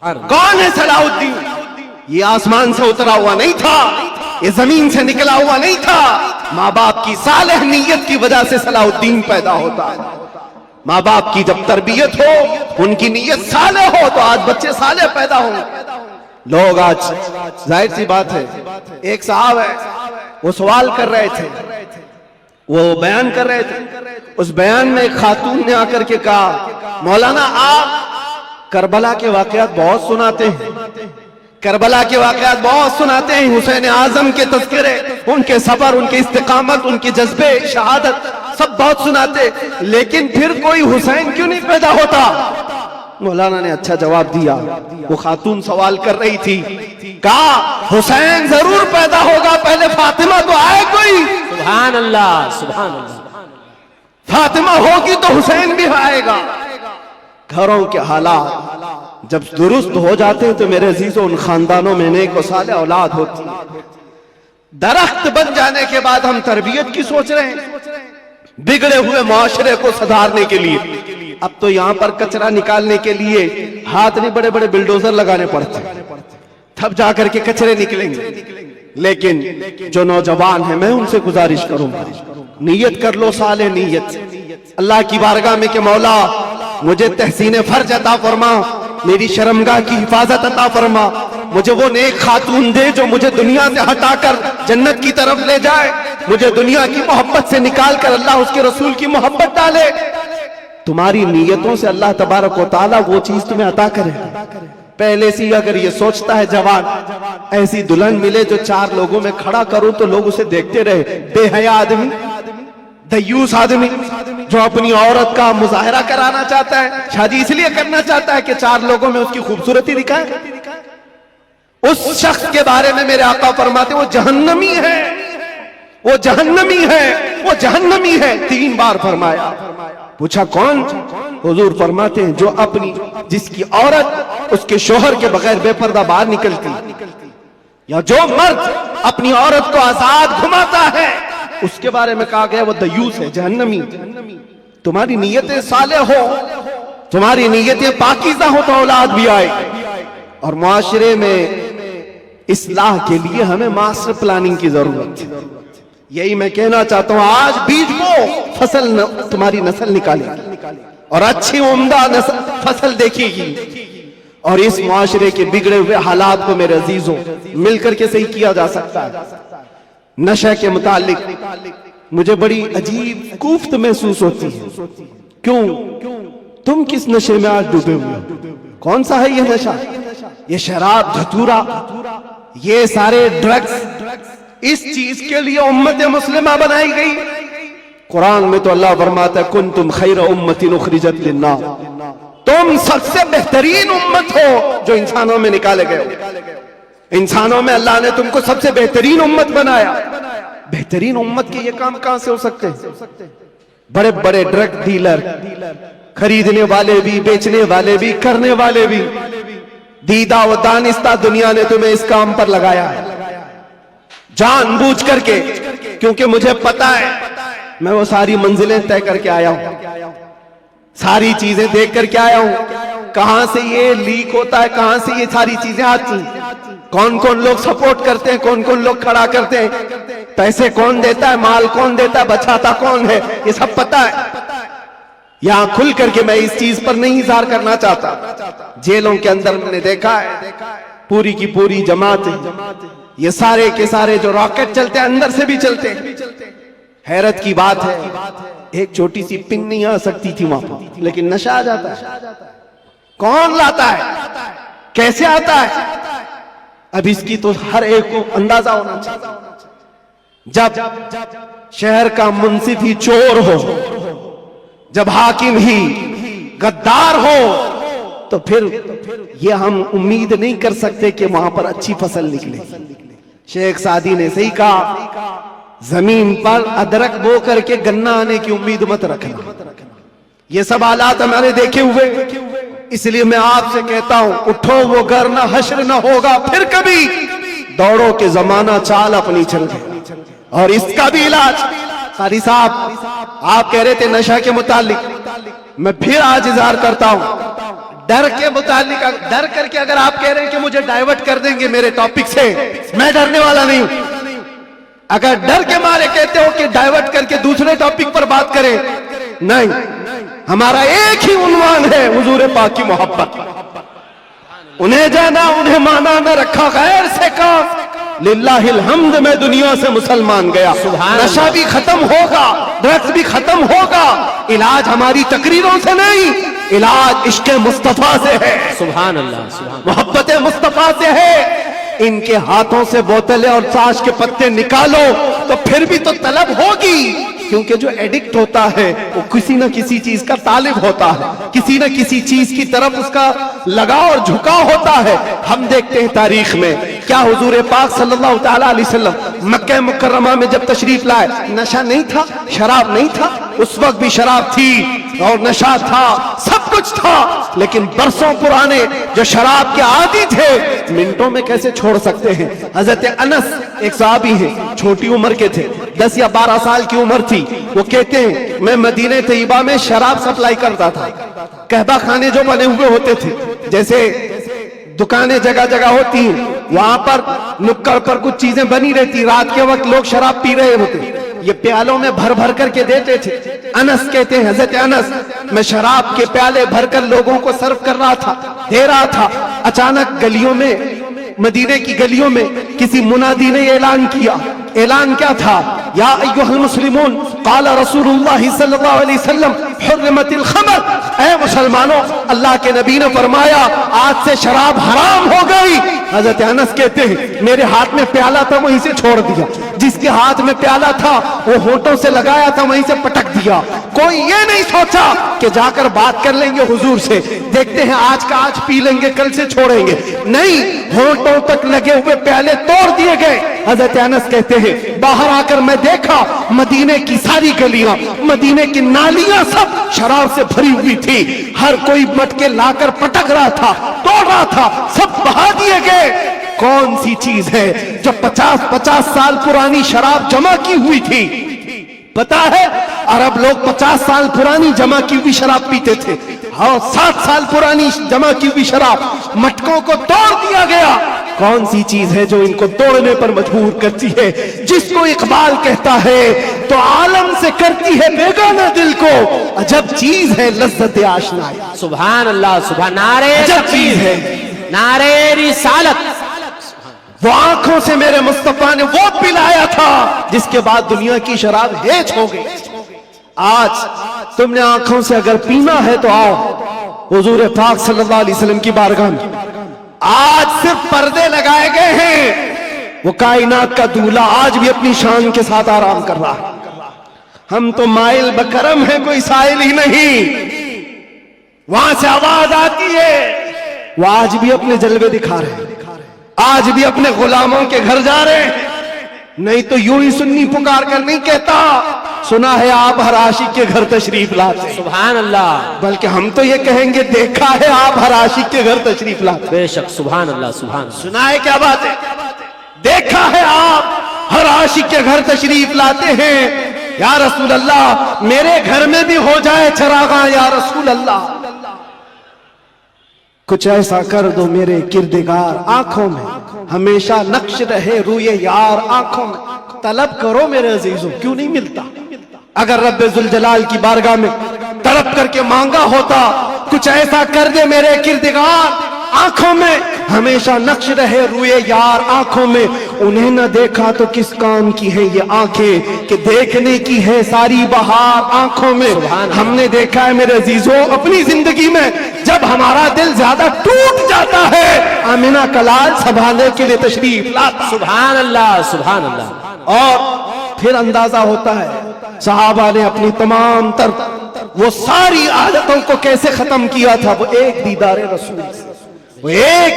کون ہے صلاح الدین؟ یہ آسمان سے اترا ہوا نہیں تھا، یہ زمین سے نکلا ہوا نہیں تھا، ماں باپ کی صالح نیت کی وجہ سے صلاح الدین پیدا ہوتا ہے۔ ماں باپ کی جب تربیت ہو، ان کی نیت صالح ہو تو آج بچے صالح پیدا ہوں۔ لوگ آج ظاہر سی بات ہے، ایک صاحب ہے وہ سوال کر رہے تھے، وہ بیان کر رہے تھے، اس بیان میں ایک خاتون نے آ کر کے کہا مولانا آپ کربلا کے واقعات بہت سناتے ہیں، کربلا کے واقعات بہت سناتے ہیں، حسین اعظم کے تذکرے، ان کے صبر، ان کے استقامت، ان کے جذبے شہادت سب بہت سناتے، لیکن پھر کوئی حسین کیوں نہیں پیدا ہوتا؟ مولانا نے اچھا جواب دیا۔ وہ خاتون سوال کر رہی تھی، کہا حسین ضرور پیدا ہوگا، پہلے فاطمہ تو آئے کوئی۔ سبحان اللہ، سبحان اللہ۔ فاطمہ ہوگی تو حسین بھی آئے گا۔ گھروں کے حالات جب درست ہو جاتے ہیں تو میرے عزیزوں ان خاندانوں میں نیک و صالح اولاد ہوتی ہے۔ درخت بن جانے کے بعد ہم تربیت کی سوچ رہے ہیں، بگڑے ہوئے معاشرے کو سدھارنے کے لیے۔ اب تو یہاں پر کچرا نکالنے کے لیے ہاتھ نہیں، بڑے بڑے بلڈوزر لگانے پڑتے ہیں، تب جا کر کے کچرے نکلیں گے۔ لیکن جو نوجوان ہیں میں ان سے گزارش کروں گا، نیت کر لو صالح نیت، اللہ کی بارگاہ میں کہ مولا مجھے تحسین فرج عطا فرما، میری شرمگاہ کی حفاظت عطا فرما، مجھے وہ نیک خاتون دے جو مجھے دنیا سے ہٹا کر جنت کی طرف لے جائے، مجھے دنیا کی محبت سے نکال کر اللہ اس کے رسول کی محبت ڈالے۔ تمہاری نیتوں سے اللہ تبارک و تعالیٰ وہ چیز تمہیں عطا کرے۔ پہلے سے اگر یہ سوچتا ہے جوان ایسی دلہن ملے جو چار لوگوں میں کھڑا کروں تو لوگ اسے دیکھتے رہے، بے حیا آدمی، دیوس آدمی جو اپنی عورت کا مظاہرہ کرانا چاہتا ہے، شادی اس لیے کرنا چاہتا ہے کہ چار لوگوں میں اس کی خوبصورتی دکھائے، اس شخص کے بارے میں میرے آقا فرماتے وہ جہنمی ہے، وہ جہنمی ہے، وہ جہنمی ہے، 3 بار فرمایا۔ پوچھا کون؟ حضور فرماتے ہیں جو اپنی جس کی عورت اس کے شوہر کے بغیر بے پردہ باہر نکلتی، یا جو مرد اپنی عورت کو آزاد گھماتا ہے، اس کے بارے میں کہا گیا وہ دیوس ہے، جہنمی۔ تمہاری نیتیں صالح ہو، تمہاری نیتیں پاکیزہ ہو تو اولاد بھی آئے۔ اور معاشرے میں اصلاح کے لیے ہمیں ماسٹر پلاننگ کی ضرورت ہے۔ یہی میں کہنا چاہتا ہوں، آج بیج بو، فصل تمہاری نسل نکالے اور اچھی عمدہ فصل دیکھے گی، اور اس معاشرے کے بگڑے ہوئے حالات کو میرے عزیزوں مل کر کے صحیح کیا جا سکتا ہے۔ نشہ کے متعلق مجھے بڑی عجیب کوفت محسوس ہوتی ہے۔ کیوں؟ تم کس نشے میں آج ڈوبے ہوئے ہو؟ کون سا ہے یہ نشہ؟ یہ شراب، دھتورا، یہ سارے ڈرگز، اس چیز کے لیے امت مسلمہ بنائی گئی۔ قرآن میں تو اللہ فرماتا ہے کنتم خیر امت اخرجت للناس، تم سب سے بہترین امت ہو جو انسانوں میں نکالے گئے ہو۔ انسانوں میں اللہ نے تم کو سب سے بہترین امت بنایا۔ بہترین امت کے یہ کام کہاں سے ہو سکتے ہیں؟ بڑے بڑے ڈرگ ڈیلر، خریدنے والے بھی، بیچنے والے بھی، کرنے والے بھی، دیدہ و دانستہ دنیا نے تمہیں اس کام پر لگایا ہے جان بوجھ کر کے، کیونکہ مجھے پتا ہے میں وہ ساری منزلیں طے کر کے آیا ہوں، ساری چیزیں دیکھ کر کے آیا ہوں، کہاں سے یہ لیک ہوتا ہے، کہاں سے یہ ساری چیزیں آتی ہیں، کون کون لوگ سپورٹ کرتے ہیں، کون کون لوگ کھڑا کرتے ہیں، پیسے کون دیتا ہے، مال کون دیتا ہے، بچاتا کون ہے، یہ سب پتا ہے۔ یہاں کھل کر کے میں اس چیز پر نہیں اظہار کرنا چاہتا۔ جیلوں کے اندر میں نے دیکھا ہے پوری کی پوری جماعتیں، یہ سارے کے سارے جو راکٹ چلتے ہیں اندر سے بھی چلتے ہیں۔ حیرت کی بات ہے ایک چھوٹی سی پن نہیں آ سکتی تھی وہاں پر، لیکن نشہ آ جاتا ہے۔ کون لاتا ہے، کیسے آتا ہے؟ اب اس کی تو ہر ایک کو اندازہ ہونا چاہیے۔ جب شہر کا منصف ہی چور ہو، جب حاکم ہی غدار ہو، تو پھر یہ ہم امید نہیں کر سکتے کہ وہاں پر اچھی فصل نکلے۔ شیخ سعدی نے صحیح کہا، زمین پر ادرک بو کر کے گنا آنے کی امید مت رکھنا۔ یہ سب حالات ہمارے دیکھے ہوئے، اس لیے میں آپ سے کہتا ہوں اٹھو وہ گھر نہ حشر نہ ہوگا پھر کبھی، دوڑو کہ زمانہ چال اپنی چل گئے۔ اور اس کا بھی علاج، قاری صاحب آپ کہہ رہے تھے نشہ کے متعلق، میں پھر آج اظہار کرتا ہوں، ڈر کے متعلق ڈر کر کے اگر آپ کہہ رہے ہیں کہ مجھے ڈائیورٹ کر دیں گے میرے ٹاپک سے، میں ڈرنے والا نہیں ہوں۔ اگر ڈر کے مارے کہتے ہو کہ ڈائیورٹ کر کے دوسرے ٹاپک پر بات کریں، نہیں، ہمارا ایک ہی عنوان ہے، حضور پاک کی محبت۔ انہیں جانا انہیں مانا، نہ رکھا غیر سے کام، للہ الحمد میں دنیا سے مسلمان گیا۔ نشہ بھی ختم ہوگا، ڈرگس بھی ختم ہوگا، علاج ہماری تقریروں سے نہیں، علاج عشق مصطفیٰ سے ہے، سبحان اللہ، سبحان محبت مصطفیٰ سے ہے۔ ان کے ہاتھوں سے بوتلیں اور تاش کے پتے نکالو تو پھر بھی تو طلب ہوگی، کیونکہ جو ایڈکٹ ہوتا ہے وہ کسی نہ کسی چیز کا طالب ہوتا ہے، کسی نہ کسی چیز کی طرف اس کا لگاؤ اور جھکاؤ ہوتا ہے۔ ہم دیکھتے ہیں تاریخ میں کیا حضور پاک صلی اللہ تعالیٰ علیہ وسلم مکہ مکرمہ میں جب تشریف لائے، نشہ نہیں تھا، شراب نہیں تھا، اس وقت بھی شراب تھی اور نشہ تھا، سب کچھ تھا، لیکن برسوں پرانے جو شراب کے عادی تھے منٹوں میں کیسے چھوڑ سکتے ہیں؟ حضرت انس ایک صحابی ہیں، چھوٹی عمر کے تھے، 10 یا 12 سال کی عمر تھی، وہ کہتے ہیں میں مدینہ طیبہ میں شراب سپلائی کرتا تھا۔ قہبہ خانے جو بنے ہوئے ہوتے تھے، جیسے دکانیں جگہ جگہ ہوتی ہیں، وہاں پر نکڑ پر کچھ چیزیں بنی رہتی، رات کے وقت لوگ شراب پی رہے ہوتے، یہ پیالوں میں بھر بھر کر کے دیتے تھے۔ انس کہتے ہیں حضرت انس میں شراب کے پیالے بھر کر لوگوں کو سرو کر رہا تھا، دے رہا تھا، اچانک گلیوں میں، مدینے کی گلیوں میں کسی منادی نے اعلان کیا۔ اعلان کیا تھا؟ یا ایھا المسلمون قال رسول اللہ صلی اللہ علیہ وسلم حرمت الخمر، اے مسلمانوں اللہ کے نبی نے فرمایا آج سے شراب حرام ہو گئی۔ حضرت انس کہتے ہیں میرے ہاتھ میں پیالہ تھا وہیں سے چھوڑ دیا، جس کے ہاتھ میں پیالہ تھا وہ ہونٹوں سے لگایا تھا وہیں سے پٹک دیا۔ کوئی یہ نہیں سوچا کہ جا کر بات کر لیں گے حضور سے، دیکھتے ہیں آج کا آج پی لیں گے کل سے چھوڑیں گے، نہیں، ہونٹوں تک لگے ہوئے پیالے توڑ دیے گئے۔ حضرت انس کہتے ہیں باہر آ کر میں دیکھا مدینے کی ساری گلیاں، مدینے کی نالیاں سب شراب سے بھری ہوئی تھی، ہر کوئی مٹکے لا کر پٹک رہا تھا، توڑ رہا تھا، سب بہا دیے گئے۔ کون سی چیز ہے جو 50 سال پرانی شراب جمع کی ہوئی تھی؟ پتا ہے عرب لوگ 50 سال پرانی جمع کی ہوئی شراب پیتے تھے، اور 7 سال پرانی جمع کی ہوئی شراب مٹکوں کو توڑ دیا گیا۔ کون سی چیز ہے جو ان کو توڑنے پر مجبور کرتی ہے؟ جس کو اقبال کہتا ہے تو عالم سے کرتی ہے بیگانہ دل کو، عجب چیز ہے لذت آشنائی۔ سبحان اللہ، سبحان، نعرے عجب چیز ہے، نعرے رسالت۔ وہ آنکھوں سے میرے مصطفیٰ نے وہ پلایا تھا جس کے بعد دنیا کی شراب ہیچ ہو گئی۔ آج تم نے آنکھوں سے اگر پینا ہے تو آؤ حضور پاک صلی اللہ علیہ وسلم کی بارگاہ میں۔ آج صرف پردے لگائے گئے ہیں، وہ کائنات کا دولہا آج بھی اپنی شان کے ساتھ آرام کر رہا ہے۔ ہم تو مائل بکرم ہیں، کوئی سائل ہی نہیں۔ وہاں سے آواز آتی ہے، وہ آج بھی اپنے جلوے دکھا رہے ہیں، آج بھی اپنے غلاموں کے گھر جا رہے ہیں۔ نہیں تو یوں ہی سنی پکار کر نہیں کہتا سنا ہے آپ ہر عاشق کے گھر تشریف لاتے، سبحان اللہ، بلکہ ہم تو یہ کہیں گے دیکھا ہے آپ ہر عاشق کے گھر تشریف لاتے۔ بے شک، سبحان اللہ، سبحان اللہ۔ سنا ہے کیا بات ہے؟ دیکھا ہے آپ ہر عاشق کے گھر تشریف لاتے ہیں۔ یا رسول اللہ میرے گھر میں بھی ہو جائے چراغاں، یا رسول اللہ کچھ ایسا کر دو میرے کردگار، آنکھوں میں ہمیشہ نقش رہے روئے یار، آنکھوں میں طلب کرو میرے عزیزوں، کیوں نہیں ملتا؟ اگر رب ذوالجلال کی بارگاہ میں طلب کر کے مانگا ہوتا کچھ ایسا کر دے میرے کردگار، آنکھوں میں ہمیشہ نقش رہے روئے یار، آنکھوں میں انہیں نہ دیکھا تو کس کام کی ہے یہ آنکھیں کہ دیکھنے کی ہے ساری بہار، آنکھوں میں ہم نے دیکھا ہے میرے عزیزوں اپنی زندگی میں جب ہمارا دل زیادہ ٹوٹ جاتا ہے آمینہ کلال سنبھالنے کے لیے تشریف لاتا۔ سبحان اللہ، سبحان اللہ۔ اور پھر اندازہ ہوتا ہے صحابہ نے اپنی تمام تر وہ ساری عادتوں کو کیسے ختم کیا تھا، وہ ایک دیدار رسول سے، وہ ایک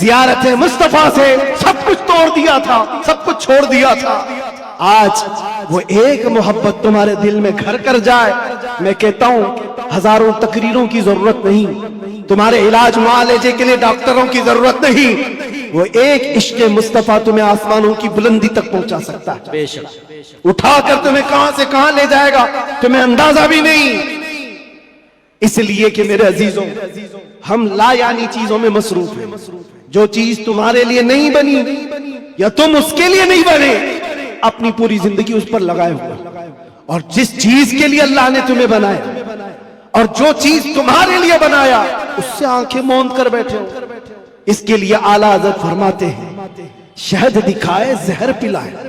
زیارت مصطفیٰ سے سب کچھ توڑ دیا تھا، سب کچھ چھوڑ دیا تھا۔ آج وہ ایک محبت تمہارے دل میں گھر کر جائے، میں کہتا ہوں ہزاروں تقریروں کی ضرورت نہیں، تمہارے علاج معالجے کے لیے ڈاکٹروں کی ضرورت نہیں، وہ ایک عشق مصطفیٰ تمہیں آسمانوں کی بلندی تک پہنچا سکتا ہے، بے شک، اٹھا کر تمہیں کہاں سے کہاں لے جائے گا تمہیں اندازہ بھی نہیں۔ اس لیے کہ میرے عزیزوں ہم لا یعنی چیزوں میں مصروف ہیں. جو چیز تمہارے لیے نہیں بنی یا تم اس کے لیے نہیں بنے اپنی پوری زندگی اس پر لگائے ہوئے. اور جس چیز کے لیے اللہ نے تمہیں بنایا اور جو چیز تمہارے لیے بنایا اس سے آنکھیں موند کر بیٹھے ہو. اس کے لیے اعلیٰ حضرت فرماتے ہیں شہد دکھائے زہر پلائے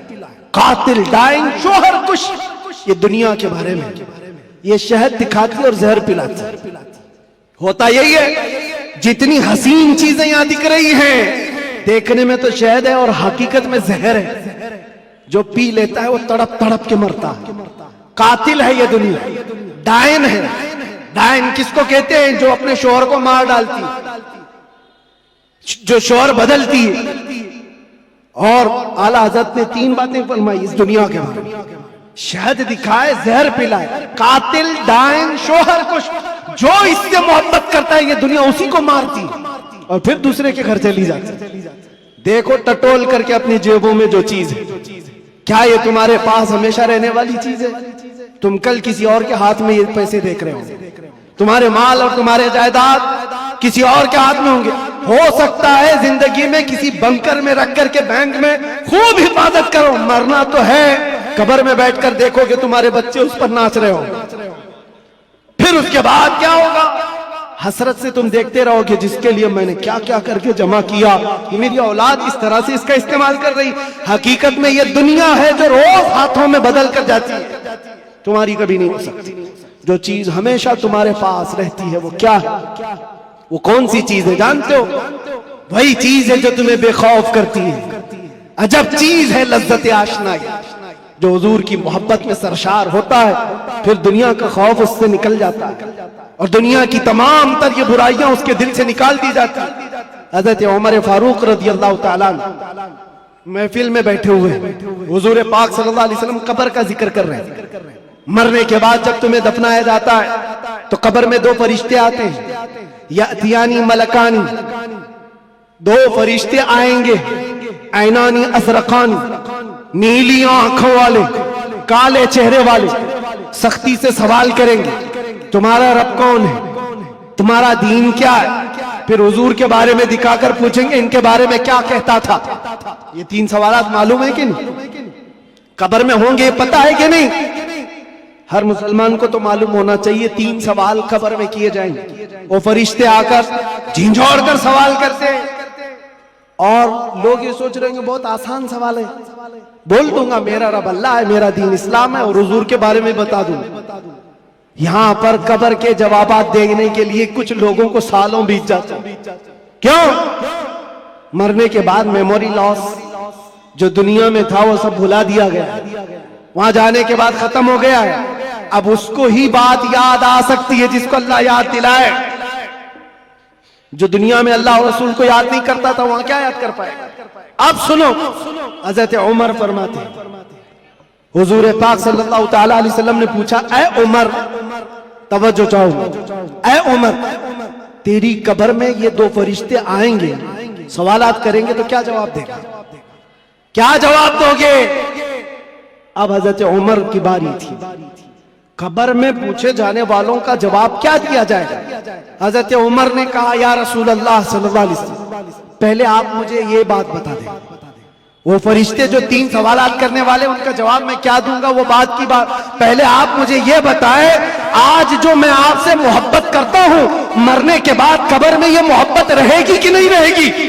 قاتل ڈائیں شوہر کش. یہ دنیا کے بارے میں یہ شہد دکھاتی اور زہر پلاتی. ہوتا یہی ہے جتنی حسین چیزیں یہاں دکھ رہی ہیں دیکھنے میں تو شہد ہے اور حقیقت میں زہر ہے. جو پی لیتا ہے وہ تڑپ تڑپ کے مرتا ہے. قاتل ہے یہ دنیا. ڈائن ہے. ڈائن کس کو کہتے ہیں؟ جو اپنے شوہر کو مار ڈالتی جو شوہر بدلتی ہے. اور اعلیٰ حضرت نے 3 باتیں فرمائی اس دنیا کے بارے میں. شہد دکھائے زہر پلائے قاتل ڈائن شوہر کش. جو اس سے محبت کرتا ہے یہ دنیا اسی کو مارتی اور پھر دوسرے کے گھر چلی جاتی. دیکھو ٹٹول کر کے اپنی جیبوں میں جو چیز ہے کیا یہ تمہارے پاس ہمیشہ رہنے والی چیز ہے؟ تم کل کسی اور کے ہاتھ میں یہ پیسے دیکھ رہے ہو. تمہارے مال اور تمہارے جائیداد کسی اور کے ہاتھ میں ہوں گے. ہو سکتا ہے زندگی میں کسی بنکر میں رکھ کر کے بینک میں خوب حفاظت کرو. مرنا تو ہے. قبر میں بیٹھ کر دیکھو کہ تمہارے بچے اس پر ناچ رہے ہو. پھر اس کے بعد کیا ہوگا؟ حسرت سے تم دیکھتے رہو کہ جس کے لیے میں نے کیا کیا کر کے جمع کیا یہ میری اولاد اس طرح سے اس کا استعمال کر رہی. حقیقت میں یہ دنیا ہے جو روز ہاتھوں میں بدل کر جاتی ہے. تمہاری کبھی نہیں ہو سکتی. جو چیز ہمیشہ تمہارے پاس رہتی ہے وہ کیا ہے؟ وہ کون سی چیز ہے جانتے ہو؟ وہی چیز ہے جو تمہیں بے خوف کرتی ہے. عجب چیز ہے لذت آشنائی. جو حضور کی محبت میں سرشار ہوتا ہے پھر دنیا کا خوف اس سے نکل جاتا ہے اور دنیا کی تمام تر یہ برائیاں اس کے دل سے نکال دی جاتی. حضرت عمر فاروق رضی اللہ تعالیٰ عنہ محفل میں بیٹھے ہوئے حضور پاک صلی اللہ علیہ وسلم قبر کا ذکر کر رہے ہیں. مرنے کے بعد جب تمہیں دفنایا جاتا ہے تو قبر میں 2 فرشتے آتے ہیں. یاتیانی ملکانی. 2 فرشتے آئیں گے. عینانی ازرقانی. نیلی آنکھوں والے کالے چہرے والے. سختی سے سوال کریں گے تمہارا رب کون ہے؟ تمہارا دین کیا ہے؟ پھر حضور کے بارے میں دکھا کر پوچھیں گے ان کے بارے میں کیا کہتا تھا. یہ 3 سوالات معلوم ہے کہ نہیں؟ قبر میں ہوں گے پتہ ہے کہ نہیں؟ ہر مسلمان کو تو معلوم ہونا چاہیے 3 سوال قبر میں کیے جائیں گے. وہ فرشتے آ کر جھنجھوڑ کر سوال کرتے ہیں اور لوگ یہ سوچ رہے ہیں کہ بہت آسان سوال ہے. بول دوں گا میرا رب اللہ ہے میرا دین اسلام ہے اور حضور کے بارے میں بتا دوں. یہاں پر قبر کے جوابات دینے کے لیے کچھ لوگوں کو سالوں بیت جاتے ہیں. کیوں؟ مرنے کے بعد میموری لاس جو دنیا میں تھا وہ سب بھلا دیا گیا. وہاں جانے کے بعد ختم ہو گیا ہے. اب اس کو ہی بات یاد آ سکتی ہے جس کو اللہ یاد دلائے. جو دنیا میں اللہ اور رسول کو یاد نہیں کرتا تھا وہاں کیا یاد کر پائے گا؟ اب سنو حضرت عمر فرماتے ہیں حضور پاک صلی اللہ تعالی علیہ وسلم نے پوچھا اے عمر توجہ چاہو اے عمر تیری قبر میں یہ 2 فرشتے آئیں گے سوالات کریں گے تو کیا جواب دے گا؟ کیا جواب دو گے؟ اب حضرت عمر کی باری تھی. قبر میں پوچھے جانے والوں کا جواب کیا دیا جائے گا؟ حضرت عمر نے کہا یا رسول اللہ صلی اللہ علیہ وسلم پہلے آپ مجھے یہ بات بتا دیں وہ فرشتے جو 3 سوالات کرنے والے ان کا جواب میں کیا دوں گا وہ بات کی بات. پہلے آپ مجھے یہ بتائیں آج جو میں آپ سے محبت کرتا ہوں مرنے کے بعد قبر میں یہ محبت رہے گی کہ نہیں رہے گی؟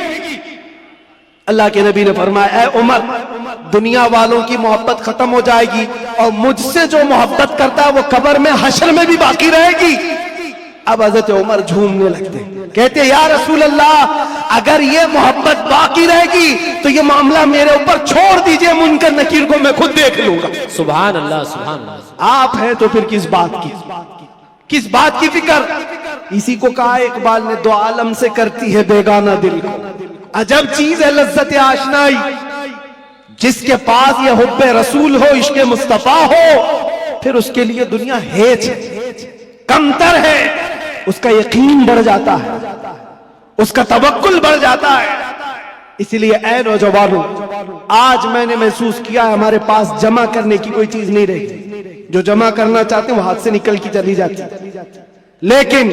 اللہ کے نبی نے فرمایا اے عمر دنیا والوں کی محبت ختم ہو جائے گی اور مجھ سے جو محبت کرتا ہے وہ قبر میں حشر میں بھی باقی رہے گی. اب حضرت عمر جھومنے لگتے کہتے یا رسول اللہ اگر یہ محبت باقی رہے گی تو یہ معاملہ میرے اوپر چھوڑ دیجئے منکر نکیر کو میں خود دیکھ لوں گا. سبحان اللہ سبحان اللہ. آپ ہیں تو پھر کس بات کی فکر؟ اسی کو کہا اقبال نے 2 عالم سے کرتی ہے بیگانہ دل کو. عجب چیز ہے لذت آشنائی. جس کے پاس یہ حب رسول ہو عشق مصطفیٰ ہو پھر اس کے لیے دنیا ہیچ کمتر ہے. اس کا یقین بڑھ جاتا ہے اس کا توکل بڑھ جاتا ہے. اس لیے اے نوجوانوں آج میں نے محسوس کیا ہے ہمارے پاس جمع کرنے کی کوئی چیز نہیں رہی. جو جمع کرنا چاہتے ہیں وہ ہاتھ سے نکل کی چلی جاتی. لیکن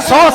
100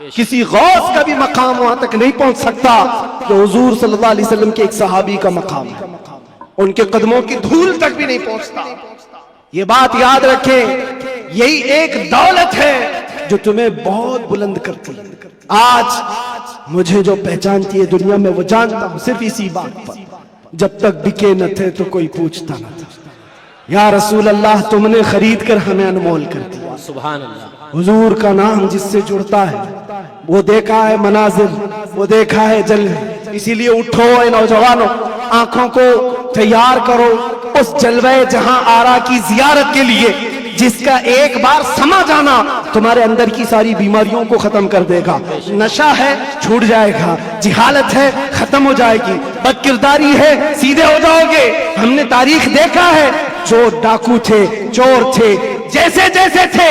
کسی غوث کا بھی مقام وہاں تک نہیں پہنچ سکتا جو حضور صلی اللہ علیہ وسلم کے ایک صحابی کا مقام ہے. ان کے قدموں کی دھول تک بھی نہیں پہنچتا. یہ بات یاد رکھیں, یہی ایک دولت ہے جو تمہیں بہت بلند کرتی ہے. آج مجھے جو پہچانتی ہے دنیا میں وہ جانتا ہوں صرف اسی بات پر, جب تک بکے نہ تھے تو کوئی پوچھتا نہ تھا. یا رسول اللہ تم نے خرید کر ہمیں انمول کر دیا. سبحان اللہ. حضور کا نام جس سے جڑتا ہے وہ دیکھا ہے مناظر, وہ دیکھا ہے جلوے. اسی لیے اٹھو اے نوجوانوں, آنکھوں کو تیار کرو اس جلوے جہاں آرا کی زیارت کے لیے, جس کا ایک بار سما جانا تمہارے اندر کی ساری بیماریوں کو ختم کر دے گا. نشہ ہے چھوٹ جائے گا, جہالت ہے ختم ہو جائے گی, بد کرداری ہے سیدھے ہو جاؤ گے. ہم نے تاریخ دیکھا ہے, جو ڈاکو تھے, چور تھے, جیسے جیسے تھے,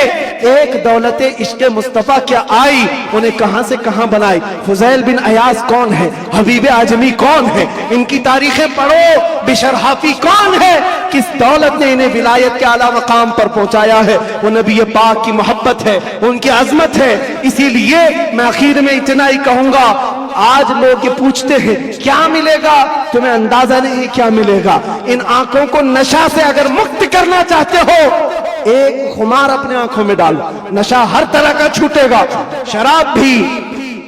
ایک دولت عشق مصطفیٰ کیا آئی انہیں کہاں سے کہاں بنائی. فضیل بن عیاض کون ہے, حبیب اعجمی کون ہے, ان کی تاریخیں پڑھو. بشر حافی کون ہے, کس دولت نے انہیں ولایت کے اعلیٰ مقام پر پہنچایا ہے. وہ نبی پاک کی محبت ہے, ان کی عظمت ہے. اسی لیے میں آخر میں اتنا ہی کہوں گا, آج لوگ یہ پوچھتے ہیں کیا ملے گا, تمہیں اندازہ نہیں کیا ملے گا. ان آنکھوں کو نشہ سے اگر مکت کرنا چاہتے ہو, ایک خمار اپنے آنکھوں میں ڈالو, نشہ ہر طرح کا چھوٹے گا, شراب بھی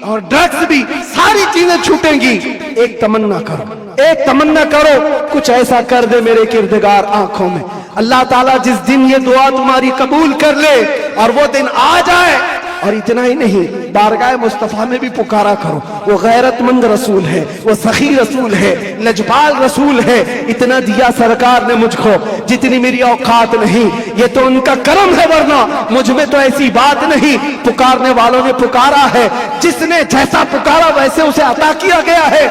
اور ڈرگز بھی, ساری چیزیں چھوٹیں گی. ایک تمنا کرو, ایک تمنا کرو, کچھ ایسا کر دے میرے کردگار آنکھوں میں. اللہ تعالیٰ جس دن یہ دعا تمہاری قبول کر لے اور وہ دن آ جائے, اور اتنا ہی نہیں, بارگاہ مصطفیٰ میں بھی پکارا کرو. وہ غیرت مند رسول ہے, وہ سخی رسول ہے, لجپال رسول ہے. اتنا دیا سرکار نے مجھ کو جتنی میری اوقات نہیں, یہ تو ان کا کرم ہے, ورنہ مجھ میں تو ایسی بات نہیں. پکارنے والوں نے پکارا ہے, جس نے جیسا پکارا ویسے اسے عطا کیا گیا ہے.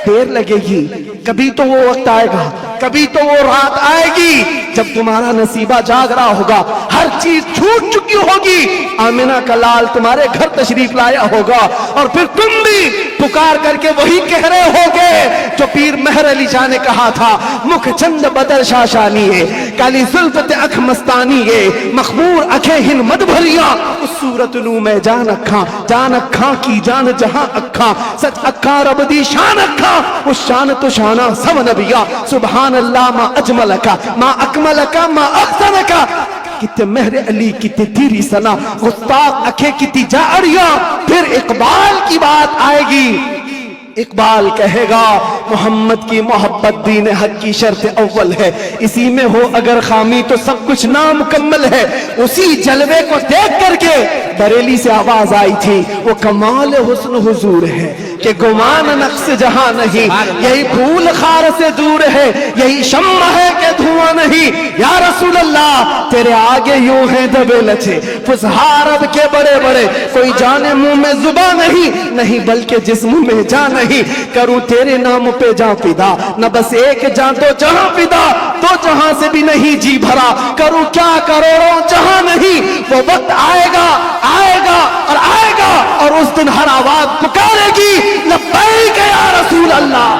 دیر لگے گی, کبھی تو وہ وقت آئے گا, کبھی تو وہ رات آئے گی جب تمہارا نصیبہ جاگ رہا ہوگا, ہر چیز چھوٹ چکی ہوگی. آمنہ کا لال تمہارے گھر تشریف لایا ہوگا, اور پھر تم بھی پکار کر کے وہی کہہ رہے ہوگے جو پیر مہر علی شاہ نے کہا تھا, مکھ چند بدر شاشانی ہے, کالی زلفت اکھ مستانی ہے, مخمور اکھیں ہن مد بھریاں, اس صورت نو میں جان اکھاں کی جان جہاں اکھاں, سچ اکھاں رب دی شان اکھاں, اس شان تو شانہ سب نبیہ. سبحان اللہ ما اجملکا ما اکملکا ما احسنکا. کتے مہر علی کتے تیری سنا, گستاخ اکھے کتی جاڑیاں. پھر اقبال کی بات آئے گی, اقبال کہے گا محمد کی محبت دین حق کی شرط اول ہے, اسی میں ہو اگر خامی تو سب کچھ نامکمل ہے. اسی جلوے کو دیکھ کر کے بریلی سے آواز آئی تھی, وہ کمال حسن حضور ہے کہ گمان نقص جہاں نہیں, یہی پھول خار سے دور ہے, یہی شمع ہے کہ دھواں نہیں. یا رسول اللہ تیرے آگے یوں ہیں دبے لچے فسہار اب کے بڑے بڑے, کوئی جانے منہ میں زباں نہیں بلکہ جسم میں جان نہیں. کروں تیرے نام پہ جان فدا, نہ بس ایک جان تو جہاں فدا, تو جہاں سے بھی نہیں جی بھرا. کروں کیا کروڑوں جہاں نہیں, وہ وقت آئے گا اور آئے گا, اور اس دن ہر آواز پکارے گی لبیک یا رسول اللہ.